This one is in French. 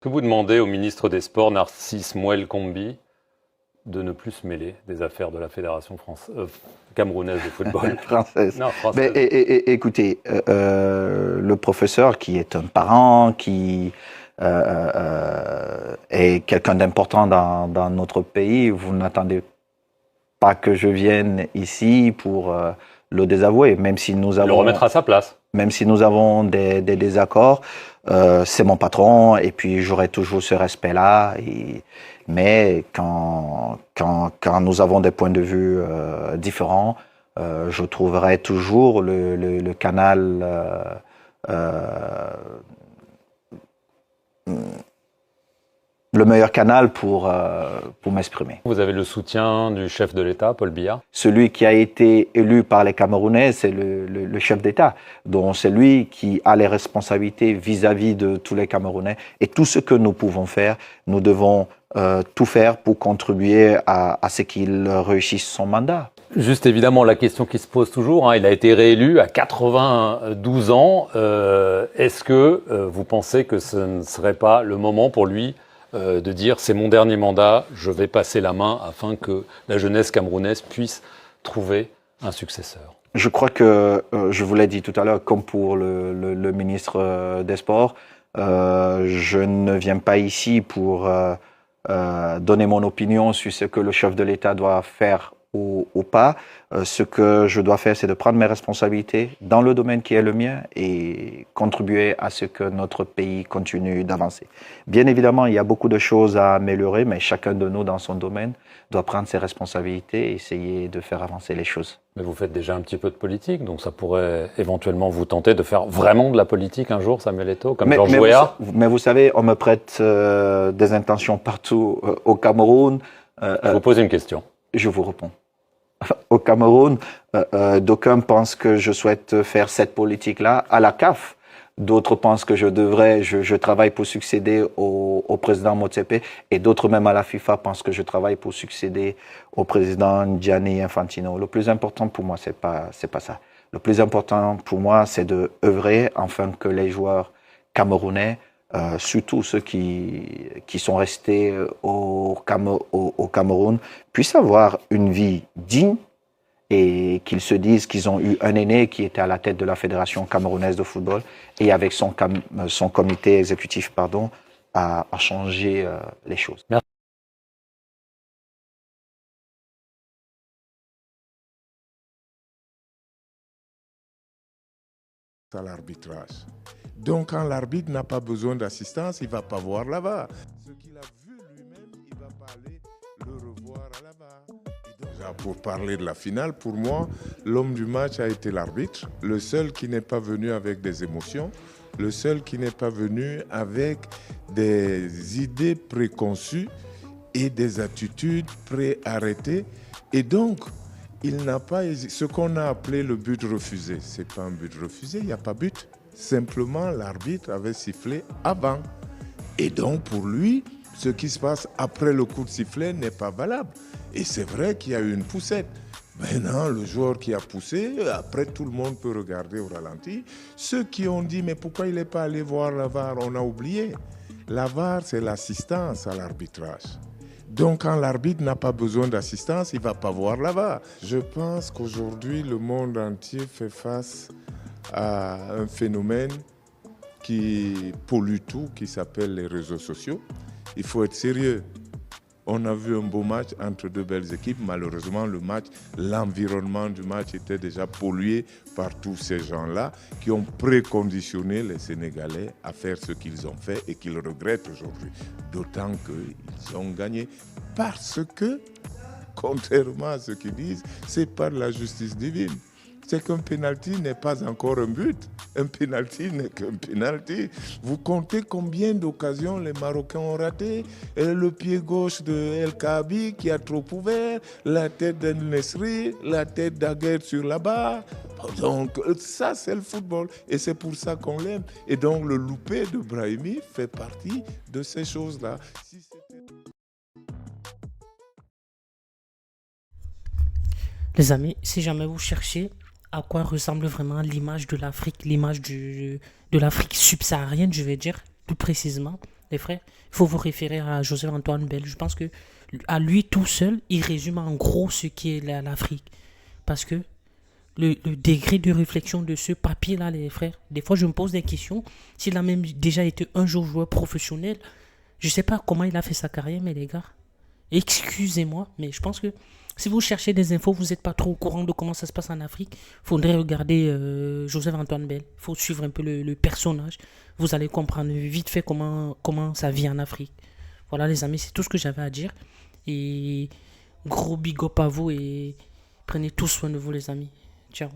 Que vous demandez au ministre des Sports, Narcisse Mouel Kombi, de ne plus se mêler des affaires de la Fédération camerounaise de football? Française. Non, Mais, française. écoutez, le professeur qui est un parent, qui est quelqu'un d'important dans notre pays, vous n'attendez pas que je vienne ici pour le désavouer, même si nous Le avons, remettre à sa place. même si nous avons des désaccords. C'est mon patron et puis j'aurai toujours ce respect-là. Mais quand nous avons des points de vue différents, je trouverai toujours le canal le meilleur canal pour m'exprimer. Vous avez le soutien du chef de l'État, Paul Biya. Celui qui a été élu par les Camerounais, c'est le chef d'État. Donc c'est lui qui a les responsabilités vis-à-vis de tous les Camerounais. Et tout ce que nous pouvons faire, nous devons tout faire pour contribuer à ce qu'il réussisse son mandat. Juste évidemment la question qui se pose toujours, hein, il a été réélu à 92 ans. Est-ce que vous pensez que ce ne serait pas le moment pour lui de dire c'est mon dernier mandat, je vais passer la main afin que la jeunesse camerounaise puisse trouver un successeur? Je crois que, je vous l'ai dit tout à l'heure, comme pour le ministre des Sports, je ne viens pas ici pour donner mon opinion sur ce que le chef de l'État doit faire ou pas. Ce que je dois faire, c'est de prendre mes responsabilités dans le domaine qui est le mien et contribuer à ce que notre pays continue d'avancer. Bien évidemment, il y a beaucoup de choses à améliorer, mais chacun de nous dans son domaine doit prendre ses responsabilités et essayer de faire avancer les choses. Mais vous faites déjà un petit peu de politique, donc ça pourrait éventuellement vous tenter de faire vraiment de la politique un jour, Samuel Eto'o, comme Georges Weah. Mais vous savez, on me prête des intentions partout au Cameroun. Je vous pose une question. Je vous réponds. Au Cameroun, d'aucuns pensent que je souhaite faire cette politique-là à la CAF. D'autres pensent que je travaille pour succéder au président Motsepe, et d'autres même à la FIFA pensent que je travaille pour succéder au président Gianni Infantino. Le plus important pour moi, c'est pas ça. Le plus important pour moi, c'est de œuvrer afin que les joueurs camerounais, surtout ceux qui sont restés au Cameroun, puissent avoir une vie digne et qu'ils se disent qu'ils ont eu un aîné qui était à la tête de la Fédération camerounaise de football et avec son comité exécutif, à changer les choses. Merci. À l'arbitrage. Donc, quand l'arbitre n'a pas besoin d'assistance, il ne va pas voir là-bas. Ce qu'il a vu lui-même, il ne va pas aller le revoir à là-bas. Déjà, pour parler de la finale, pour moi, l'homme du match a été l'arbitre, le seul qui n'est pas venu avec des émotions, le seul qui n'est pas venu avec des idées préconçues et des attitudes préarrêtées. Et donc, il n'a pas hésité. Ce qu'on a appelé le but refusé, ce n'est pas un but refusé, il n'y a pas but. Simplement, l'arbitre avait sifflé avant. Et donc, pour lui, ce qui se passe après le coup de sifflet n'est pas valable. Et c'est vrai qu'il y a eu une poussette. Maintenant, le joueur qui a poussé, après tout le monde peut regarder au ralenti. Ceux qui ont dit, mais pourquoi il n'est pas allé voir la VAR, on a oublié. La VAR, c'est l'assistance à l'arbitrage. Donc, quand l'arbitre n'a pas besoin d'assistance, il ne va pas voir la VAR. Je pense qu'aujourd'hui, le monde entier fait face à un phénomène qui pollue tout, qui s'appelle les réseaux sociaux. Il faut être sérieux. On a vu un beau match entre deux belles équipes. Malheureusement, l'environnement du match était déjà pollué par tous ces gens-là qui ont préconditionné les Sénégalais à faire ce qu'ils ont fait et qu'ils regrettent aujourd'hui. D'autant qu'ils ont gagné parce que, contrairement à ce qu'ils disent, c'est pas de la justice divine. C'est qu'un pénalty n'est pas encore un but. Un pénalty n'est qu'un pénalty. Vous comptez combien d'occasions les Marocains ont raté? Le pied gauche de El Kaabi qui a trop ouvert, la tête d'El Nesri, la tête d'Aguerd sur la barre. Donc ça, c'est le football. Et c'est pour ça qu'on l'aime. Et donc le loupé de Brahimi fait partie de ces choses-là. Les amis, si jamais vous cherchez à quoi ressemble vraiment l'image de l'Afrique, de l'Afrique subsaharienne, je vais dire plus précisément, les frères, il faut vous référer à Joseph-Antoine Bell. Je pense que à lui tout seul, il résume en gros ce qu'est l'Afrique. Parce que le degré de réflexion de ce papier-là, les frères, des fois je me pose des questions. S'il a même déjà été un jour joueur professionnel, je sais pas comment il a fait sa carrière, mais les gars, excusez-moi, mais je pense que si vous cherchez des infos, vous n'êtes pas trop au courant de comment ça se passe en Afrique, il faudrait regarder Joseph-Antoine Bell. Il faut suivre un peu le personnage. Vous allez comprendre vite fait comment ça vit en Afrique. Voilà les amis, c'est tout ce que j'avais à dire. Et gros big up à vous et prenez tous soin de vous les amis. Ciao.